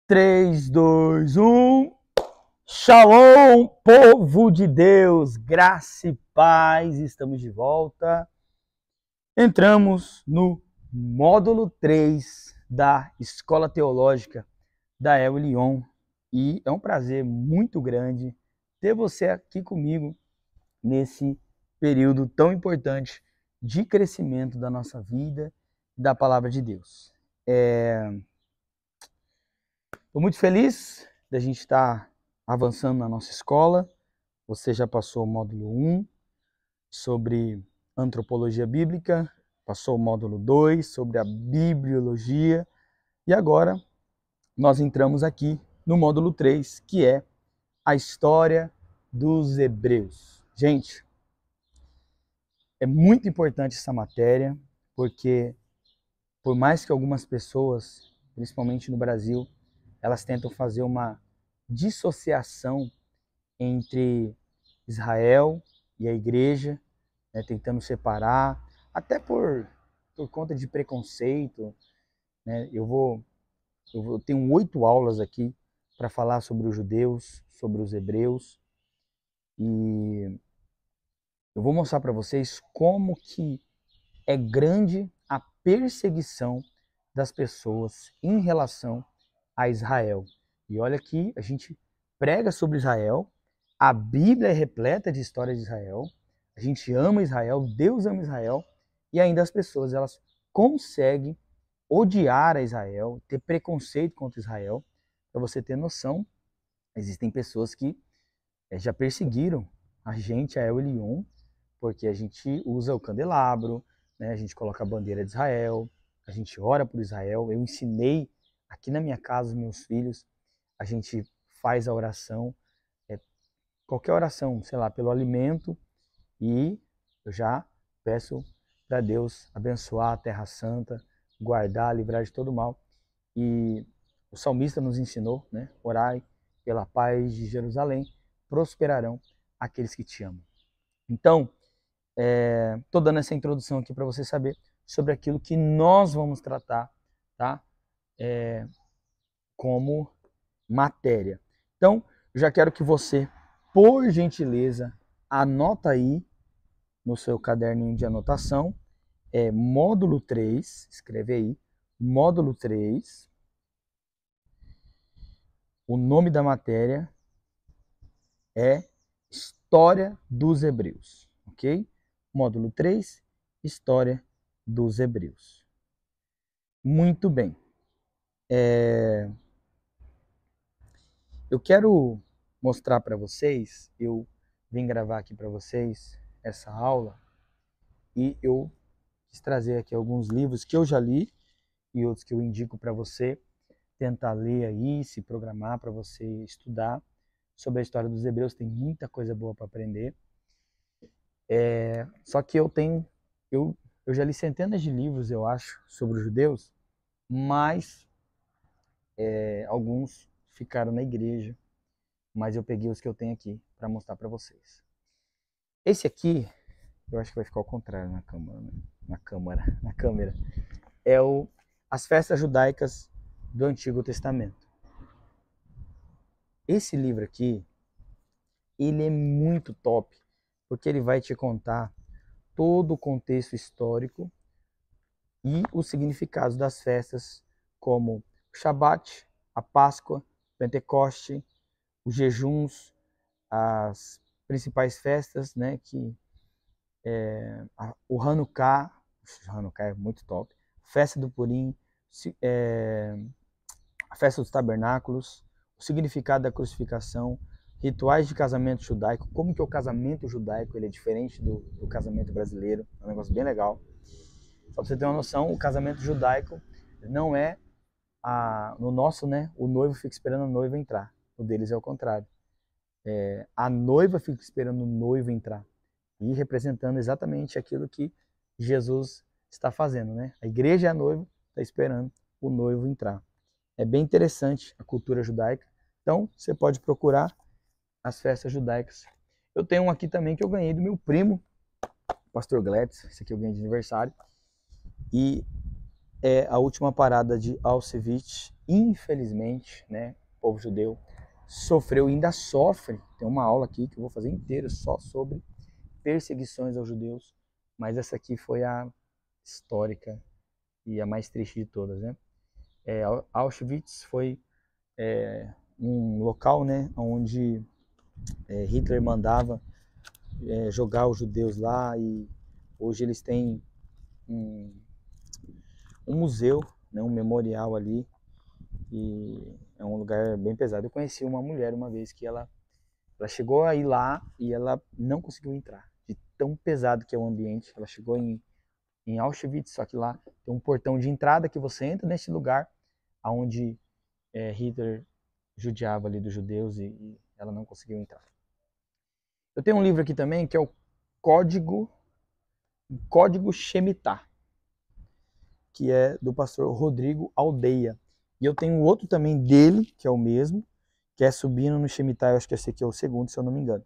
3, 2, 1. Shalom, povo de Deus, graça e paz, estamos de volta. Entramos no módulo 3 da Escola Teológica da El Elyon e é um prazer muito grande ter você aqui comigo nesse período tão importante de crescimento da nossa vida e da Palavra de Deus. Estou muito feliz da gente estar avançando na nossa escola. Você já passou o módulo 1 sobre antropologia bíblica, passou o módulo 2 sobre a bibliologia e agora nós entramos aqui no módulo 3, que é a história dos hebreus. Gente, é muito importante essa matéria porque por mais que algumas pessoas, principalmente no Brasil, elas tentam fazer uma dissociação entre Israel e a igreja, né, tentando separar, até por conta de preconceito. Né? Eu tenho 8 aulas aqui para falar sobre os judeus, sobre os hebreus, e eu vou mostrar para vocês como que é grande a perseguição das pessoas em relação a Israel. E olha que a gente prega sobre Israel, a Bíblia é repleta de histórias de Israel, a gente ama Israel, Deus ama Israel, e ainda as pessoas elas conseguem odiar a Israel, ter preconceito contra Israel. Para você ter noção, existem pessoas que já perseguiram a gente, a El Elyon, porque a gente usa o candelabro, né? A gente coloca a bandeira de Israel, a gente ora por Israel. Eu ensinei aqui na minha casa os meus filhos, a gente faz a oração, qualquer oração, sei lá, pelo alimento, e eu já peço para Deus abençoar a Terra Santa, guardar, livrar de todo mal. E o salmista nos ensinou, né? Orai pela paz de Jerusalém, prosperarão aqueles que te amam. Então, estou dando essa introdução aqui para você saber sobre aquilo que nós vamos tratar, tá? Como matéria. Então, eu já quero que você, por gentileza, anota aí no seu caderninho de anotação, módulo 3, escreve aí, módulo 3, o nome da matéria é História dos Hebreus, ok? Módulo 3, História dos Hebreus. Muito bem. Eu quero mostrar para vocês, eu vim gravar aqui para vocês essa aula e eu quis trazer aqui alguns livros que eu já li e outros que eu indico para você tentar ler aí, se programar para você estudar sobre a história dos hebreus. Tem muita coisa boa para aprender. Só que eu já li centenas de livros, eu acho, sobre os judeus, mas alguns ficaram na igreja, mas eu peguei os que eu tenho aqui para mostrar para vocês. Esse aqui, eu acho que vai ficar ao contrário na câmera, né? na câmera, é As Festas Judaicas do Antigo Testamento. Esse livro aqui, ele é muito top, porque ele vai te contar todo o contexto histórico e os significados das festas, como o Shabat, a Páscoa, Pentecoste, os jejuns, as principais festas, né, o Hanukkah é muito top, festa do Purim, a festa dos tabernáculos, o significado da crucificação, rituais de casamento judaico, como que o casamento judaico ele é diferente do casamento brasileiro, é um negócio bem legal. Só para você ter uma noção, o casamento judaico não é no nosso, né? O noivo fica esperando a noiva entrar. O deles é o contrário. A noiva fica esperando o noivo entrar e representando exatamente aquilo que Jesus está fazendo, né? A igreja é a noiva, está esperando o noivo entrar. É bem interessante a cultura judaica. Então, você pode procurar as festas judaicas. Eu tenho um aqui também que eu ganhei do meu primo, pastor Gladys. Esse aqui eu ganhei de aniversário. E é a última parada de Auschwitz. Infelizmente, né, o povo judeu sofreu e ainda sofre. Tem uma aula aqui que eu vou fazer inteira só sobre perseguições aos judeus, mas essa aqui foi a histórica e a mais triste de todas, né? Auschwitz foi um local, né, onde Hitler mandava jogar os judeus lá, e hoje eles têm um museu, né, um memorial ali, e é um lugar bem pesado. Eu conheci uma mulher uma vez que ela chegou a ir lá e ela não conseguiu entrar, de tão pesado que é o ambiente. Ela chegou em Auschwitz, só que lá tem um portão de entrada que você entra nesse lugar onde Hitler judiava ali dos judeus, e ela não conseguiu entrar. Eu tenho um livro aqui também que é o Código Shemitah, que é do pastor Rodrigo Aldeia. E eu tenho outro também dele, que é o mesmo, que é Subindo no Shemitah. Eu acho que esse aqui é o segundo, se eu não me engano.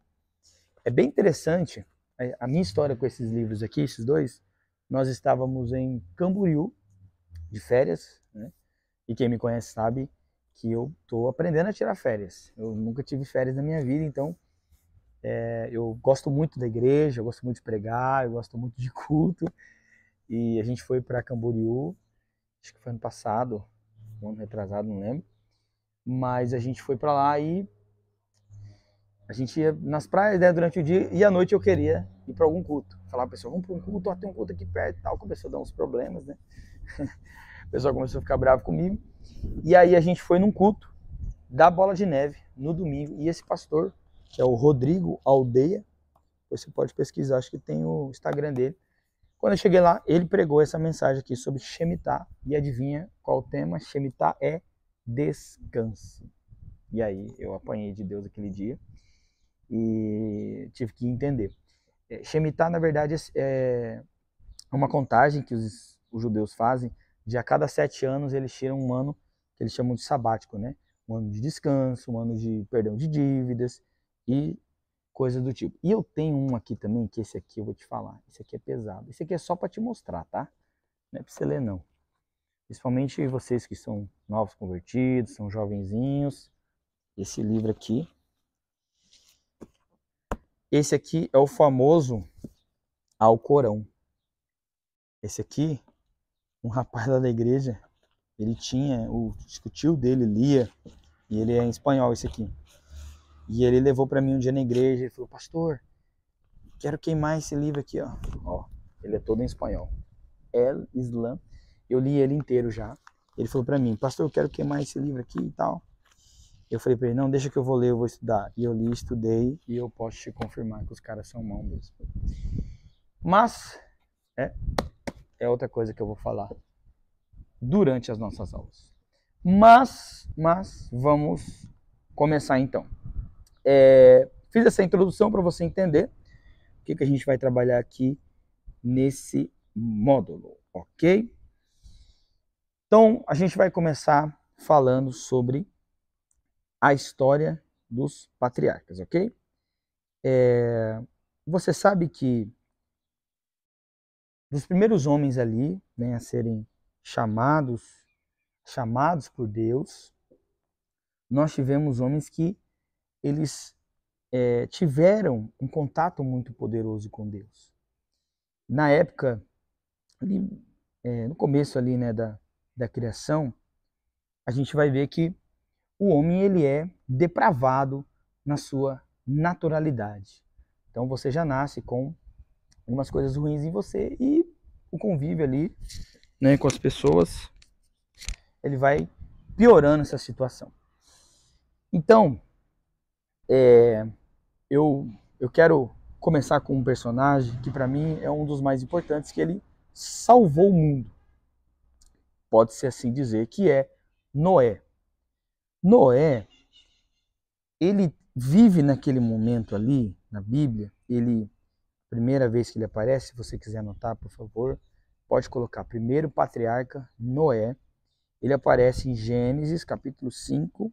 É bem interessante a minha história com esses livros aqui, esses dois. Nós estávamos em Camboriú, de férias, né? E quem me conhece sabe que eu estou aprendendo a tirar férias. Eu nunca tive férias na minha vida, então eu gosto muito da igreja, eu gosto muito de pregar, eu gosto muito de culto. E a gente foi para Camboriú, acho que foi ano passado, um ano retrasado, não lembro. Mas a gente foi para lá e a gente ia nas praias, né, durante o dia, e à noite eu queria ir para algum culto. Falar para o pessoal, vamos para um culto, ó, tem um culto aqui perto e tal. Começou a dar uns problemas, né? O pessoal começou a ficar bravo comigo. E aí a gente foi num culto da Bola de Neve no domingo. E esse pastor, que é o Rodrigo Aldeia, você pode pesquisar, acho que tem o Instagram dele. Quando eu cheguei lá, ele pregou essa mensagem aqui sobre Shemitah. E adivinha qual o tema? Shemitah é descanso. E aí eu apanhei de Deus aquele dia e tive que entender. Shemitah, na verdade, é uma contagem que os judeus fazem de a cada 7 anos eles tiram um ano que eles chamam de sabático, né? Um ano de descanso, um ano de perdão de dívidas e coisas do tipo. E eu tenho um aqui também, que esse aqui eu vou te falar. Esse aqui é pesado. Esse aqui é só para te mostrar, tá? Não é para você ler, não. Principalmente vocês que são novos convertidos, são jovenzinhos. Esse livro aqui. Esse aqui é o famoso Alcorão. Esse aqui, um rapaz lá da igreja, ele tinha, o tio dele lia, e ele é em espanhol esse aqui. E ele levou para mim um dia na igreja, ele falou, pastor, quero queimar esse livro aqui, ó. Ó, ele é todo em espanhol. El Islam. Eu li ele inteiro já. Ele falou para mim, pastor, eu quero queimar esse livro aqui e tal. Eu falei para ele, não, deixa que eu vou ler, eu vou estudar. E eu li, estudei, e eu posso te confirmar que os caras são mão mesmo. Mas, é outra coisa que eu vou falar durante as nossas aulas. Mas vamos começar então. Fiz essa introdução para você entender o que a gente vai trabalhar aqui nesse módulo, ok? Então, a gente vai começar falando sobre a história dos patriarcas, ok? Você sabe que dos primeiros homens ali, né, a serem chamados por Deus, nós tivemos homens que eles tiveram um contato muito poderoso com Deus. Na época, ali, no começo ali, né, da criação, a gente vai ver que o homem ele é depravado na sua naturalidade. Então você já nasce com algumas coisas ruins em você, e o convívio ali, né, com as pessoas, ele vai piorando essa situação. Então, eu quero começar com um personagem que para mim é um dos mais importantes, que ele salvou o mundo. Pode-se assim dizer, que é Noé. Noé, ele vive naquele momento ali, na Bíblia, primeira vez que ele aparece, se você quiser anotar, por favor, pode colocar, primeiro patriarca, Noé. Ele aparece em Gênesis, capítulo 5,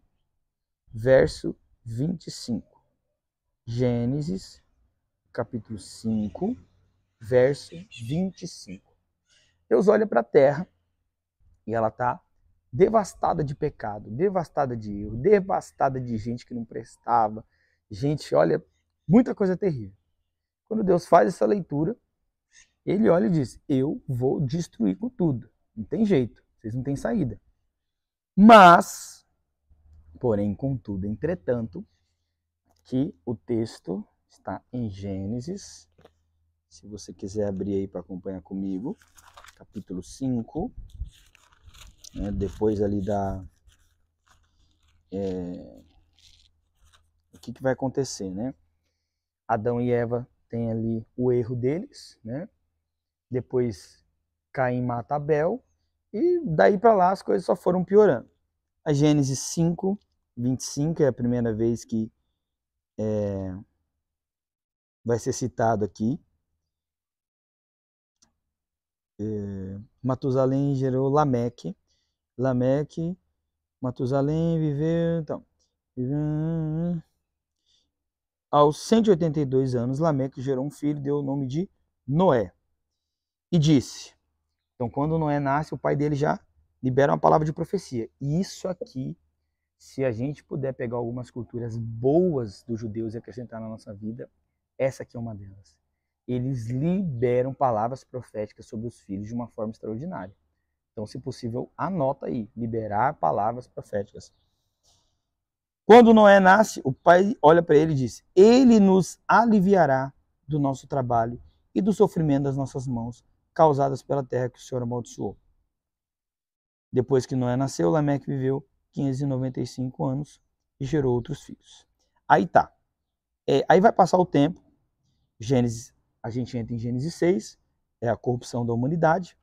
verso 25. Gênesis, capítulo 5, verso 25. Deus olha para a terra E ela está devastada de pecado, devastada de erro, devastada de gente que não prestava. Gente, olha, muita coisa terrível. Quando Deus faz essa leitura, ele olha e diz: eu vou destruir com tudo. Não tem jeito, vocês não têm saída. Mas, porém, contudo, entretanto, que o texto está em Gênesis, se você quiser abrir aí para acompanhar comigo, capítulo 5, né, depois ali da... o que vai acontecer, né? Adão e Eva têm ali o erro deles, né? Depois Caim mata Abel, e daí para lá as coisas só foram piorando. A Gênesis 5, 25 é a primeira vez que vai ser citado aqui. Matusalém gerou Lameque. Matusalém viveu... Então, aos 182 anos, Lameque gerou um filho, deu o nome de Noé. E disse... Então, quando Noé nasce, o pai dele já libera uma palavra de profecia. E isso aqui, se a gente puder pegar algumas culturas boas dos judeus e acrescentar na nossa vida, essa aqui é uma delas. Eles liberam palavras proféticas sobre os filhos de uma forma extraordinária. Então, se possível, anota aí, liberar palavras proféticas. Quando Noé nasce, o pai olha para ele e diz: ele nos aliviará do nosso trabalho e do sofrimento das nossas mãos, causadas pela terra que o Senhor amaldiçoou. Depois que Noé nasceu, Lameque viveu 595 anos e gerou outros filhos. Aí tá. Aí vai passar o tempo. Gênesis, a gente entra em Gênesis 6, é a corrupção da humanidade.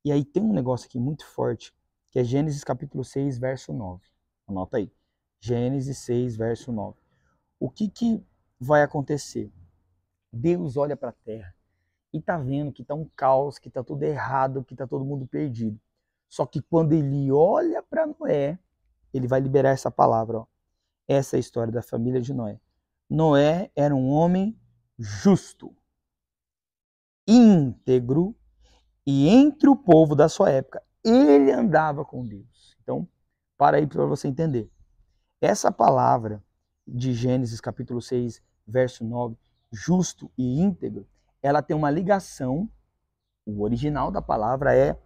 E aí tem um negócio aqui muito forte, que é Gênesis capítulo 6, verso 9. Anota aí. Gênesis 6, verso 9. O que vai acontecer? Deus olha para a terra e tá vendo que tá um caos, que tá tudo errado, que tá todo mundo perdido. Só que quando ele olha para Noé, ele vai liberar essa palavra. Ó. Essa é a história da família de Noé. Noé era um homem justo, íntegro, e entre o povo da sua época, ele andava com Deus. Então, para aí para você entender. Essa palavra de Gênesis capítulo 6, verso 9, justo e íntegro, ela tem uma ligação, o original da palavra é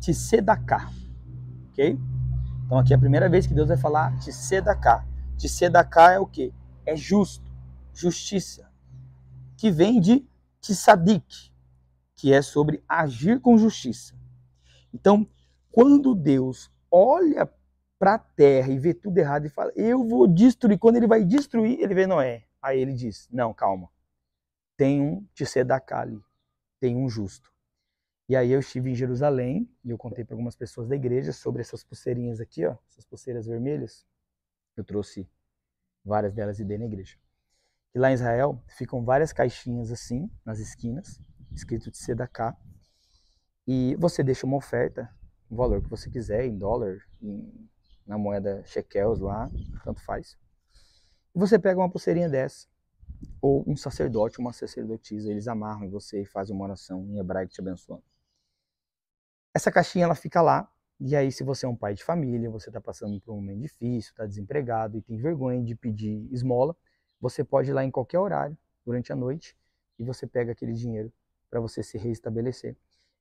tzedaká, ok? Então aqui é a primeira vez que Deus vai falar tzedaká. Tzedaká é o quê? É justo, justiça, que vem de tzadik, que é sobre agir com justiça. Então, quando Deus olha para a terra e vê tudo errado e fala, eu vou destruir, quando ele vai destruir, ele vê Noé. Aí ele diz, não, calma, tem um tzedaká ali, tem um justo. E aí eu estive em Jerusalém e eu contei para algumas pessoas da igreja sobre essas pulseirinhas aqui, ó, essas pulseiras vermelhas. Eu trouxe várias delas e dei na igreja. E lá em Israel ficam várias caixinhas assim, nas esquinas, escrito tzedaká. E você deixa uma oferta, o valor que você quiser, em dólar, na moeda shekels lá, tanto faz. E você pega uma pulseirinha dessa, ou um sacerdote, uma sacerdotisa, eles amarram em você e fazem uma oração em hebraico te abençoando. Essa caixinha ela fica lá, e aí se você é um pai de família, você está passando por um momento difícil, está desempregado e tem vergonha de pedir esmola, você pode ir lá em qualquer horário, durante a noite, e você pega aquele dinheiro para você se reestabelecer.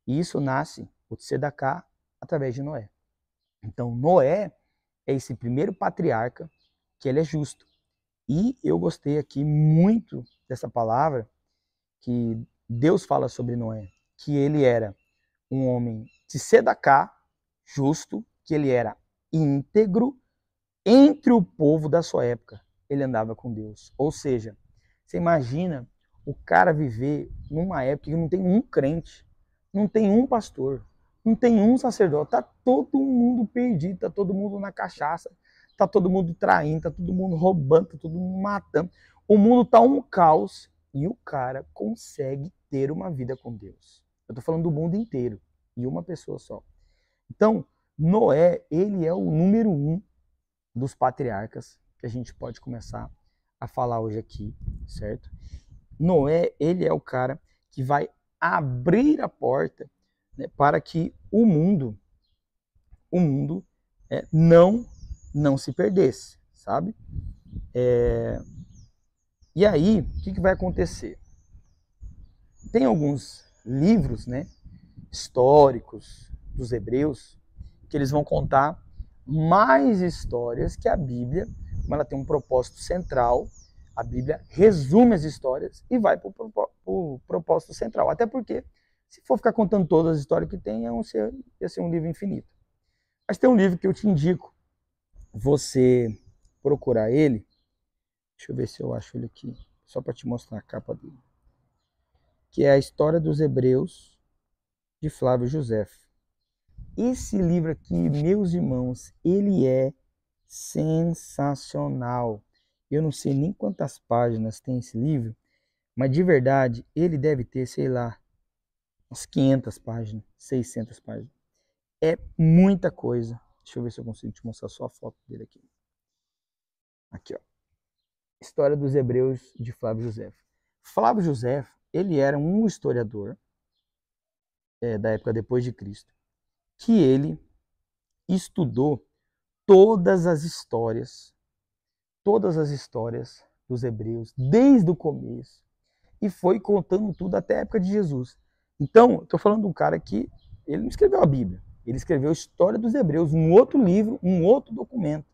E isso nasce, o tzedaká, através de Noé. Então Noé é esse primeiro patriarca que ele é justo. E eu gostei aqui muito dessa palavra que Deus fala sobre Noé, que ele era um homem tzedaká, justo, que ele era íntegro entre o povo da sua época. Ele andava com Deus. Ou seja, você imagina o cara viver numa época que não tem um crente, não tem um pastor, não tem um sacerdote, tá todo mundo perdido, tá todo mundo na cachaça, tá todo mundo traindo, tá todo mundo roubando, tá todo mundo matando. O mundo tá um caos e o cara consegue ter uma vida com Deus. Eu tô falando do mundo inteiro e uma pessoa só. Então, Noé, ele é o número 1 dos patriarcas que a gente pode começar a falar hoje aqui, certo? Noé, ele é o cara que vai abrir a porta, né, para que o mundo o mundo não se perdesse, sabe? E aí, o que vai acontecer? Tem alguns livros, né, históricos dos hebreus, que eles vão contar mais histórias que a Bíblia, como ela tem um propósito central, a Bíblia resume as histórias e vai para o propósito central. Até porque, se for ficar contando todas as histórias que tem, ia ser um livro infinito. Mas tem um livro que eu te indico, você procurar ele. Deixa eu ver se eu acho ele aqui, só para te mostrar a capa dele. Que é a História dos Hebreus, de Flávio Josefo. Esse livro aqui, meus irmãos, ele é sensacional. Eu não sei nem quantas páginas tem esse livro, mas de verdade, ele deve ter, sei lá, umas 500 páginas, 600 páginas. É muita coisa. Deixa eu ver se eu consigo te mostrar só a foto dele aqui. Aqui, ó. História dos Hebreus, de Flávio Josefo. Flávio Josefo, ele era um historiador da época depois de Cristo, que ele estudou todas as histórias dos hebreus, desde o começo, e foi contando tudo até a época de Jesus. Então, estou falando de um cara que ele não escreveu a Bíblia, ele escreveu a História dos Hebreus, um outro livro, um outro documento.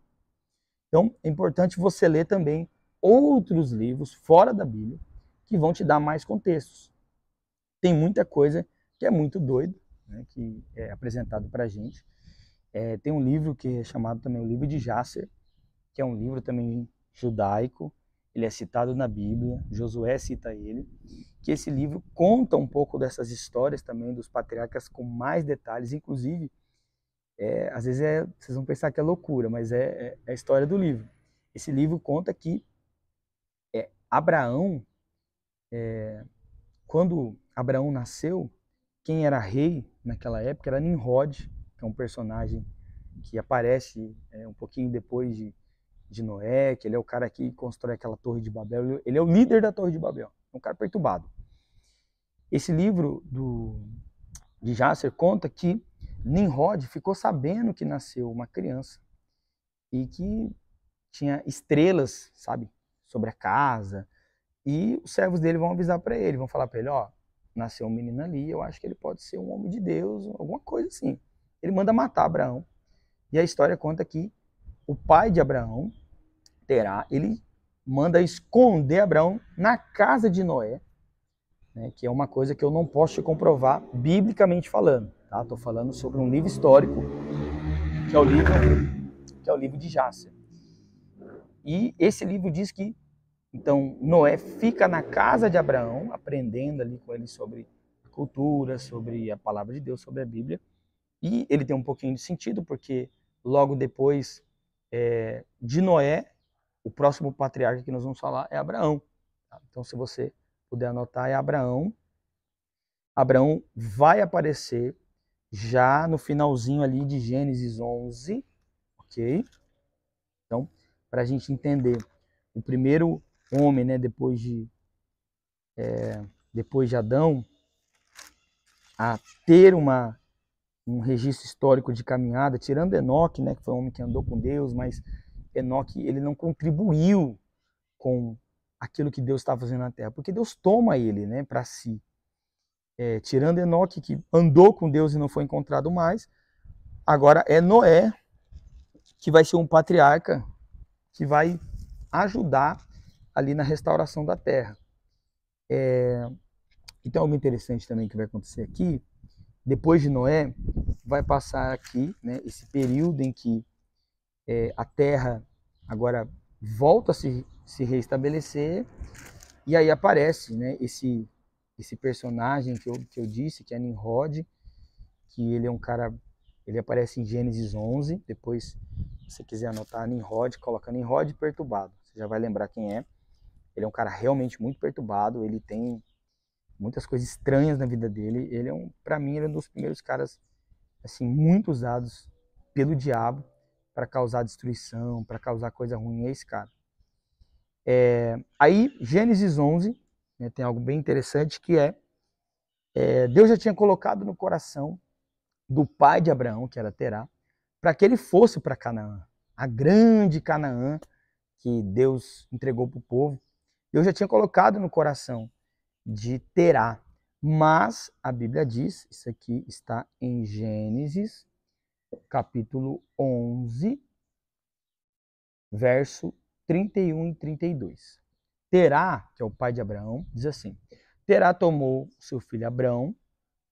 Então, é importante você ler também outros livros fora da Bíblia, que vão te dar mais contextos. Tem muita coisa que é muito doido, né, que é apresentado para a gente. Tem um livro que é chamado também o livro de Jasser, que é um livro também judaico, ele é citado na Bíblia, Josué cita ele, que esse livro conta um pouco dessas histórias também dos patriarcas com mais detalhes, inclusive, às vezes vocês vão pensar que é loucura, mas é a história do livro. Esse livro conta que Abraão, quando Abraão nasceu, quem era rei naquela época era Nimrod, que é um personagem que aparece um pouquinho depois de Noé, que ele é o cara que constrói aquela torre de Babel, ele é o líder da torre de Babel, é um cara perturbado. Esse livro de Jasser conta que Nimrod ficou sabendo que nasceu uma criança e que tinha estrelas, sabe, sobre a casa, e os servos dele vão avisar para ele, vão falar para ele, ó, nasceu um menino ali, eu acho que ele pode ser um homem de Deus, alguma coisa assim. Ele manda matar Abraão, e a história conta que o pai de Abraão, Terá, ele manda esconder Abraão na casa de Noé, né, que é uma coisa que eu não posso te comprovar biblicamente falando. Tá? Estou falando sobre um livro histórico, que é o livro de Jasser. E esse livro diz que, então, Noé fica na casa de Abraão, aprendendo ali com ele sobre a cultura, sobre a palavra de Deus, sobre a Bíblia. E ele tem um pouquinho de sentido, porque logo depois de Noé, o próximo patriarca que nós vamos falar é Abraão. Tá? Então, se você puder anotar, é Abraão. Abraão vai aparecer já no finalzinho ali de Gênesis 11, ok? Então, para a gente entender, o primeiro homem, né, depois de Adão, a ter um registro histórico de caminhada, tirando Enoque, né, que foi um homem que andou com Deus, mas Enoque, ele não contribuiu com aquilo que Deus estava fazendo na terra, porque Deus toma ele, né, para si. Tirando Enoque, que andou com Deus e não foi encontrado mais, agora é Noé, que vai ser um patriarca, que vai ajudar ali na restauração da terra. Então, algo interessante também que vai acontecer aqui, depois de Noé, vai passar aqui, né, esse período em que a terra agora volta a se restabelecer, e aí aparece, né, esse personagem que eu disse, que é Nimrod, que ele é um cara, ele aparece em Gênesis 11, depois, se você quiser anotar Nimrod, coloca Nimrod perturbado, você já vai lembrar quem é. Ele é um cara realmente muito perturbado, ele tem muitas coisas estranhas na vida dele, ele para mim, ele é um dos primeiros caras, assim, muito usados pelo diabo para causar destruição, para causar coisa ruim, é esse cara. Aí, Gênesis 11, né, tem algo bem interessante que Deus já tinha colocado no coração do pai de Abraão, que era Terá, para que ele fosse para Canaã, a grande Canaã que Deus entregou para o povo. Deus já tinha colocado no coração de Terá, mas a Bíblia diz, isso aqui está em Gênesis, capítulo 11, verso 31 e 32. Terá, que é o pai de Abraão, diz assim: Terá tomou seu filho Abrão,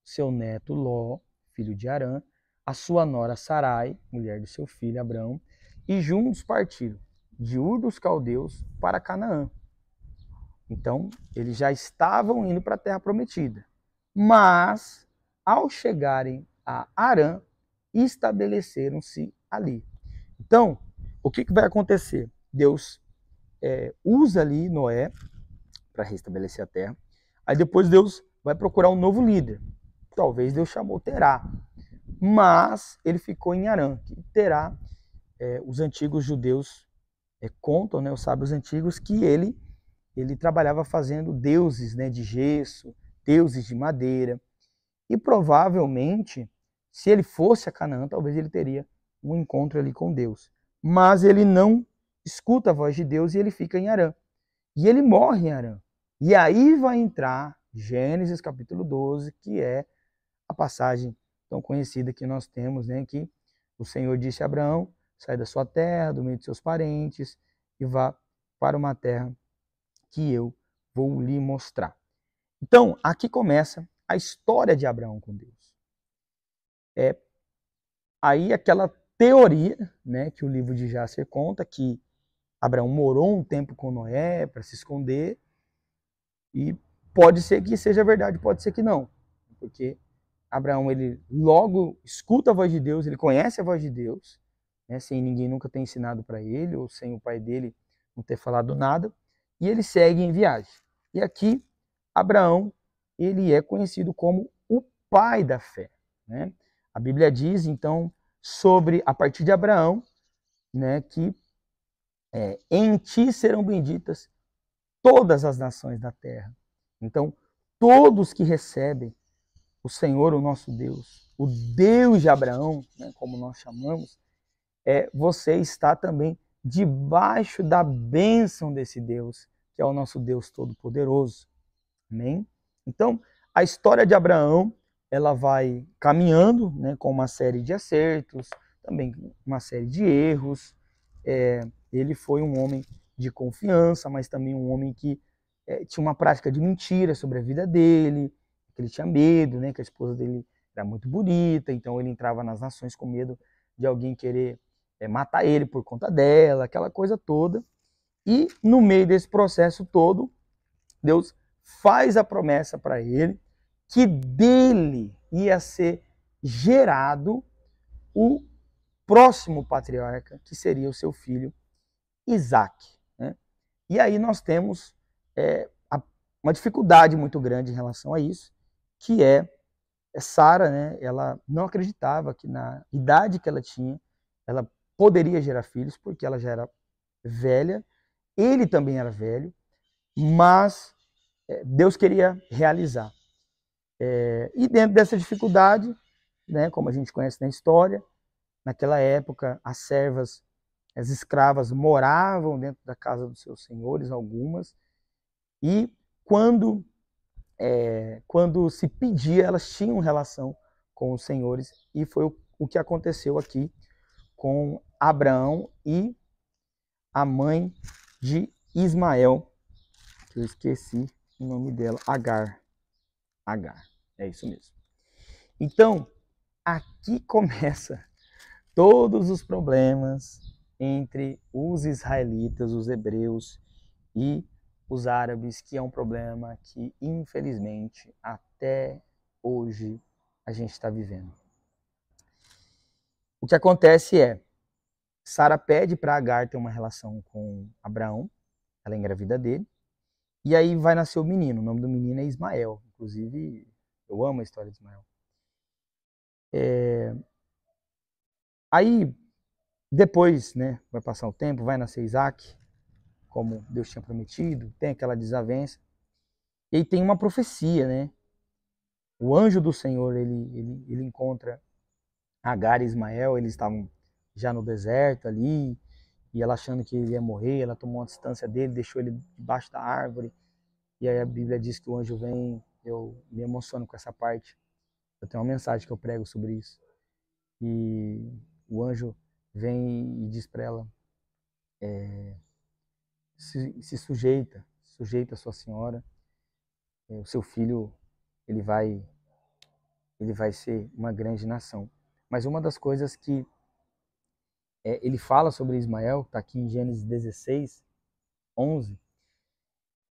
seu neto Ló, filho de Harã, a sua nora Sarai, mulher de seu filho Abrão, e juntos partiram de Ur dos Caldeus para Canaã. Então, eles já estavam indo para a terra prometida. Mas, ao chegarem a Harã, estabeleceram-se ali. Então, o que vai acontecer? Deus usa ali Noé para restabelecer a terra. Aí depois Deus vai procurar um novo líder. Talvez Deus chamou Terá. Mas ele ficou em Harã. Terá, os antigos judeus contam, né, os sábios antigos, que ele trabalhava fazendo deuses, né, de gesso, deuses de madeira. E provavelmente, se ele fosse a Canaã, talvez ele teria um encontro ali com Deus. Mas ele não escuta a voz de Deus e ele fica em Harã. E ele morre em Harã. E aí vai entrar Gênesis capítulo 12, que é a passagem tão conhecida que nós temos, né, que o Senhor disse a Abraão: sai da sua terra, do meio de seus parentes, e vá para uma terra que eu vou lhe mostrar. Então, aqui começa a história de Abraão com Deus. Aí aquela teoria, né, que o livro de Jácer conta, que Abraão morou um tempo com Noé para se esconder, e pode ser que seja verdade, pode ser que não, porque Abraão, ele logo escuta a voz de Deus, ele conhece a voz de Deus, né, sem ninguém nunca ter ensinado para ele, ou sem o pai dele não ter falado nada, e ele segue em viagem. E aqui, Abraão, ele é conhecido como o pai da fé, né? A Bíblia diz, então, sobre, a partir de Abraão, né, que em ti serão benditas todas as nações da terra. Então, todos que recebem o Senhor, o nosso Deus, o Deus de Abraão, né, como nós chamamos, você está também debaixo da bênção desse Deus, que é o nosso Deus Todo-Poderoso. Amém? Então, a história de Abraão, ela vai caminhando, né, com uma série de acertos, também uma série de erros. Ele foi um homem de confiança, mas também um homem que tinha uma prática de mentira sobre a vida dele, que ele tinha medo, né, que a esposa dele era muito bonita, então ele entrava nas nações com medo de alguém querer matar ele por conta dela, aquela coisa toda. E no meio desse processo todo, Deus faz a promessa para ele que dele ia ser gerado o próximo patriarca, que seria o seu filho Isaac, né? E aí nós temos uma dificuldade muito grande em relação a isso, que Sara, né, ela não acreditava que na idade que ela tinha, ela poderia gerar filhos, porque ela já era velha, ele também era velho, mas Deus queria realizar. E dentro dessa dificuldade, né, como a gente conhece na história, naquela época as servas, as escravas moravam dentro da casa dos seus senhores, algumas, e quando se pedia, elas tinham relação com os senhores, e foi o que aconteceu aqui com Abraão e a mãe de Ismael, que eu esqueci o nome dela, Agar, é isso mesmo. Então, aqui começa todos os problemas entre os israelitas, os hebreus e os árabes, que é um problema que, infelizmente, até hoje a gente está vivendo. O que acontece Sara pede para Agar ter uma relação com Abraão, ela engravida dele, e aí vai nascer o menino. O nome do menino é Ismael. Inclusive, eu amo a história de Ismael. Aí, depois, né, vai passar o tempo, vai nascer Isaac, como Deus tinha prometido, tem aquela desavença. E aí tem uma profecia, né? O anjo do Senhor, ele encontra Agar e Ismael, eles estavam já no deserto ali, e ela achando que ele ia morrer, ela tomou uma distância dele, deixou ele debaixo da árvore, e aí a Bíblia diz que o anjo vem, eu me emociono com essa parte, eu tenho uma mensagem que eu prego sobre isso, e o anjo vem e diz para ela, se sujeita a sua senhora, o seu filho, ele vai ser uma grande nação. Mas uma das coisas que ele fala sobre Ismael, está aqui em Gênesis 16, 11,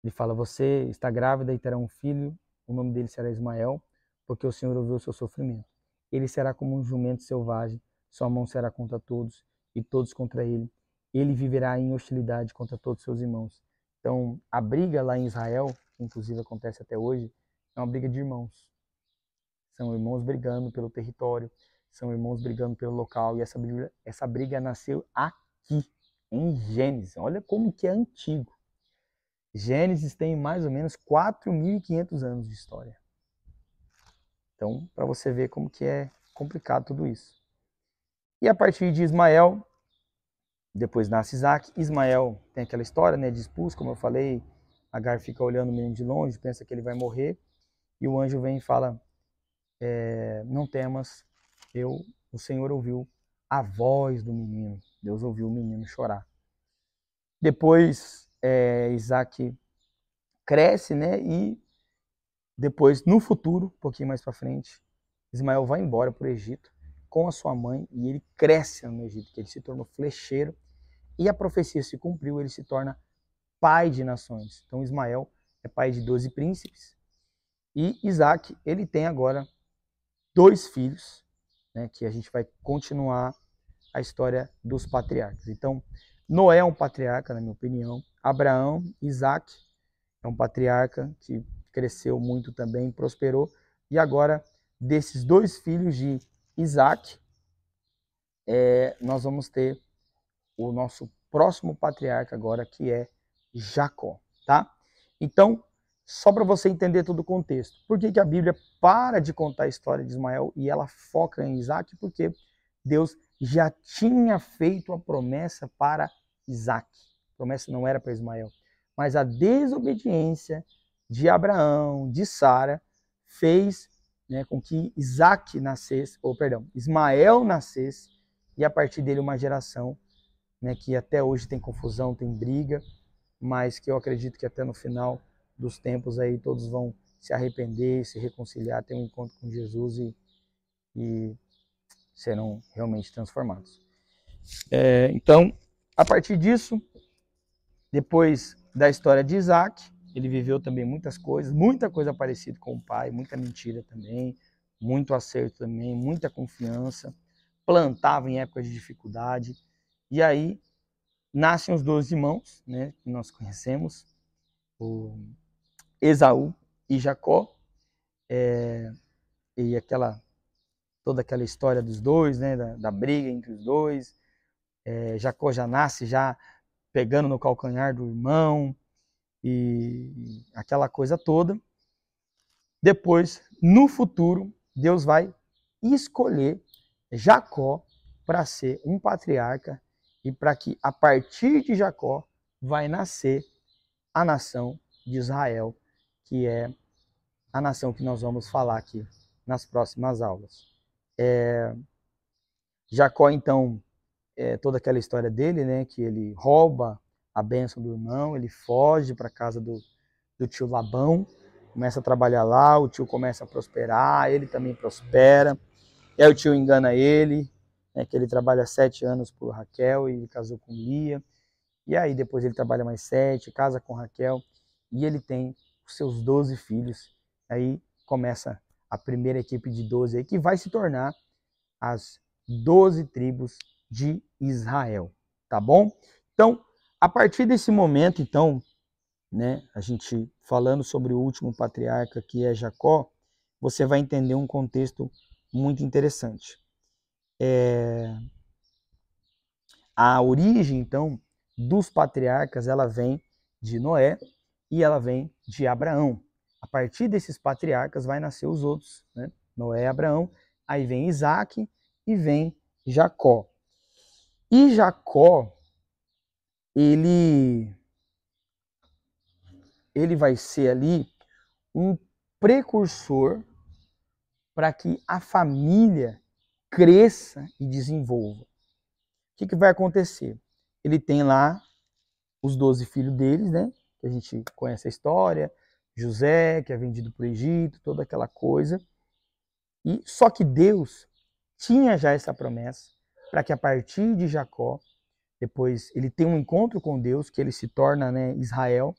ele fala, você está grávida e terá um filho, o nome dele será Ismael, porque o Senhor ouviu o seu sofrimento. Ele será como um jumento selvagem, sua mão será contra todos e todos contra ele. Ele viverá em hostilidade contra todos seus irmãos. Então, a briga lá em Israel, que inclusive acontece até hoje, é uma briga de irmãos. São irmãos brigando pelo território, são irmãos brigando pelo local, e essa briga nasceu aqui, em Gênesis. Olha como que é antigo. Gênesis tem mais ou menos 4.500 anos de história. Então, para você ver como que é complicado tudo isso. E a partir de Ismael, depois nasce Isaac. Ismael tem aquela história, né, de expulso, como eu falei. Agar fica olhando o menino de longe, pensa que ele vai morrer. E o anjo vem e fala, não temas, o Senhor ouviu a voz do menino. Deus ouviu o menino chorar. Depois, Isaac cresce, né, e depois, no futuro, um pouquinho mais para frente, Ismael vai embora para o Egito com a sua mãe e ele cresce no Egito, que ele se tornou flecheiro e a profecia se cumpriu, ele se torna pai de nações. Então Ismael é pai de 12 príncipes e Isaac, ele tem agora 2 filhos, né, que a gente vai continuar a história dos patriarcas. Então, Noé é um patriarca, na minha opinião. Abraão, Isaac é um patriarca que cresceu muito também, prosperou. E agora, desses 2 filhos de Isaac, nós vamos ter o nosso próximo patriarca agora, que é Jacó, tá? Então, só para você entender todo o contexto. Por que a Bíblia para de contar a história de Ismael e ela foca em Isaac? Porque Deus já tinha feito a promessa para Isaac. A promessa não era para Ismael. Mas a desobediência de Abraão, de Sara, fez, né, com que Ismael nascesse, e a partir dele uma geração, né, que até hoje tem confusão, tem briga, mas que eu acredito que até no final dos tempos aí todos vão se arrepender, se reconciliar, ter um encontro com Jesus e serão realmente transformados. Então, a partir disso, depois da história de Isaac, ele viveu também muitas coisas, muita coisa parecida com o pai, muita mentira também, muito acerto também, muita confiança, plantava em épocas de dificuldade, e aí nascem os 12 irmãos, né, que nós conhecemos, o Esaú e Jacó, e toda aquela história dos dois, né, da briga entre os dois. Jacó já nasce já pegando no calcanhar do irmão e aquela coisa toda. Depois, no futuro, Deus vai escolher Jacó para ser um patriarca e para que a partir de Jacó vai nascer a nação de Israel, que é a nação que nós vamos falar aqui nas próximas aulas. Jacó, então, toda aquela história dele, né, que ele rouba a bênção do irmão, ele foge para a casa do tio Labão, começa a trabalhar lá, o tio começa a prosperar, ele também prospera, e aí o tio engana ele, né, que ele trabalha 7 anos por Raquel e ele casou com Lia, e aí depois ele trabalha mais 7, casa com Raquel, e ele tem os seus 12 filhos, aí começa a primeira equipe de 12 aí, que vai se tornar as 12 tribos de Israel, tá bom? Então, a partir desse momento, então, né, a gente falando sobre o último patriarca, que é Jacó, você vai entender um contexto muito interessante. A origem, então, dos patriarcas, ela vem de Noé e ela vem de Abraão. A partir desses patriarcas vai nascer os outros, né? Noé e Abraão, aí vem Isaac e vem Jacó. E Jacó, ele vai ser ali um precursor para que a família cresça e desenvolva. O que vai acontecer? Ele tem lá os 12 filhos deles, né? Que a gente conhece a história, José, que é vendido para o Egito, toda aquela coisa. E só que Deus tinha já essa promessa para que a partir de Jacó, depois ele tem um encontro com Deus, que ele se torna, né, Israel,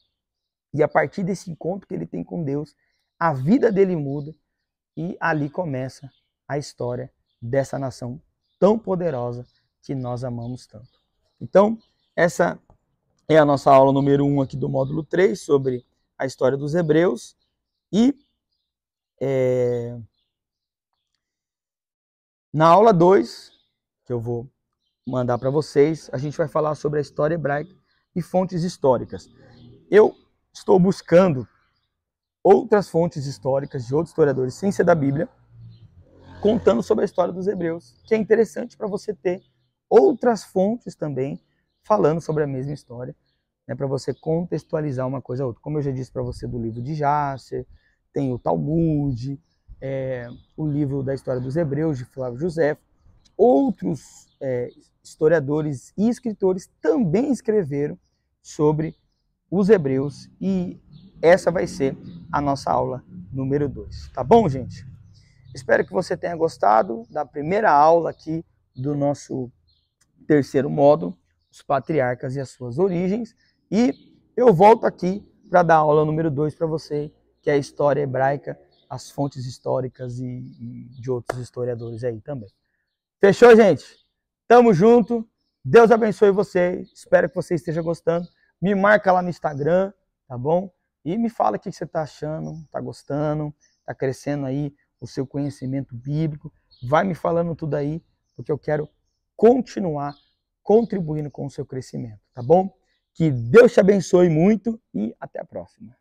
e a partir desse encontro que ele tem com Deus, a vida dele muda e ali começa a história dessa nação tão poderosa que nós amamos tanto. Então, essa é a nossa aula número 1 aqui do módulo 3 sobre a história dos hebreus. E na aula 2, que eu vou mandar para vocês, a gente vai falar sobre a história hebraica e fontes históricas. Eu estou buscando outras fontes históricas de outros historiadores, sem ser da Bíblia, contando sobre a história dos hebreus, que é interessante para você ter outras fontes também falando sobre a mesma história, né, para você contextualizar uma coisa a outra. Como eu já disse para você do livro de Jasser, tem o Talmud, o livro da história dos hebreus, de Flávio José. Outros historiadores e escritores também escreveram sobre os hebreus e essa vai ser a nossa aula número 2. Tá bom, gente? Espero que você tenha gostado da primeira aula aqui do nosso terceiro módulo, os patriarcas e as suas origens. E eu volto aqui para dar a aula número 2 para você, que é a história hebraica, as fontes históricas e de outros historiadores aí também. Fechou, gente? Tamo junto. Deus abençoe você. Espero que você esteja gostando. Me marca lá no Instagram, tá bom? E me fala o que você está achando, está gostando, está crescendo aí o seu conhecimento bíblico. Vai me falando tudo aí, porque eu quero continuar contribuindo com o seu crescimento, tá bom? Que Deus te abençoe muito e até a próxima.